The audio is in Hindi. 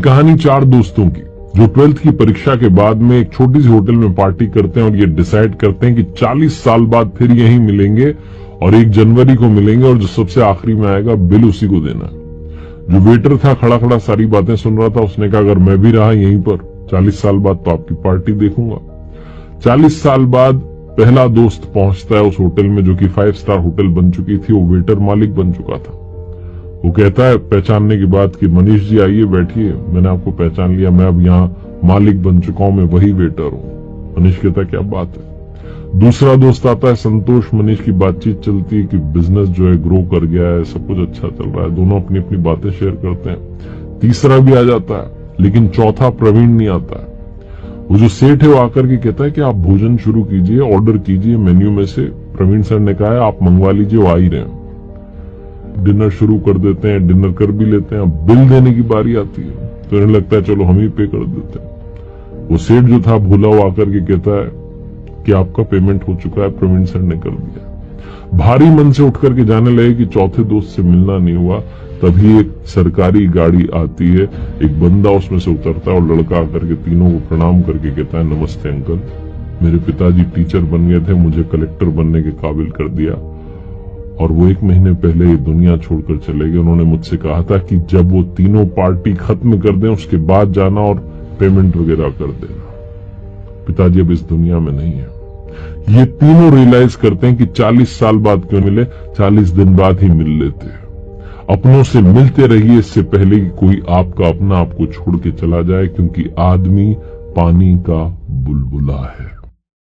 कहानी 4 दोस्तों की जो 12th की परीक्षा के बाद में एक छोटी सी होटल में पार्टी करते हैं और ये डिसाइड करते हैं कि 40 साल बाद फिर यहीं मिलेंगे और 1 जनवरी को मिलेंगे और जो सबसे आखिरी में आएगा बिल उसी को देना है। जो वेटर था खड़ा खड़ा सारी बातें सुन रहा था, उसने कहा अगर मैं भी रहा यहीं पर 40 साल बाद तो आपकी पार्टी देखूंगा। 40 साल बाद पहला दोस्त पहुंचता है उस होटल में जो कि 5 स्टार होटल बन चुकी थी। वो वेटर मालिक बन चुका था। वो कहता है पहचानने की बात कि मनीष जी आइए बैठिए, मैंने आपको पहचान लिया, मैं अब यहाँ मालिक बन चुका हूं, मैं वही वेटर हूँ। मनीष कहता है क्या बात है। दूसरा दोस्त आता है संतोष, मनीष की बातचीत चलती है कि बिजनेस जो है ग्रो कर गया है, सब कुछ अच्छा चल रहा है, दोनों अपनी अपनी बातें शेयर करते हैं। तीसरा भी आ जाता है, लेकिन चौथा प्रवीण नहीं आता है। वो जो सेठ है वो आकर के कहता है कि आप भोजन शुरू कीजिए, ऑर्डर कीजिए मेन्यू में से। प्रवीण सर ने कहा है आप मंगवा लीजिए, वो आ ही रहे हैं। डिनर शुरू कर देते हैं, डिनर कर भी लेते हैं। बिल देने की बारी आती है तो इन्हें लगता है चलो हम ही पे कर देते हैं। वो सेठ जो था भूला वो आकर के कहता है कि आपका पेमेंट हो चुका है, प्रवीण सर ने कर दिया। भारी मन से उठ करके जाने लगे कि चौथे दोस्त से मिलना नहीं हुआ। तभी एक सरकारी गाड़ी आती है, एक बंदा उसमें से उतरता है और लड़का आकर के तीनों को प्रणाम करके कहता है नमस्ते अंकल, मेरे पिताजी टीचर बन गए थे, मुझे कलेक्टर बनने के काबिल कर दिया और वो 1 महीने पहले ये दुनिया छोड़कर चले गए। उन्होंने मुझसे कहा था कि जब वो तीनों पार्टी खत्म कर दें उसके बाद जाना और पेमेंट वगैरह कर देना। पिताजी अब इस दुनिया में नहीं है। ये तीनों रियलाइज करते हैं कि 40 साल बाद क्यों मिले, 40 दिन बाद ही मिल लेते हैं। अपनों से मिलते रहिए इससे पहले कि कोई आपका अपना आपको छोड़ के चला जाए, क्योंकि आदमी पानी का बुलबुला है।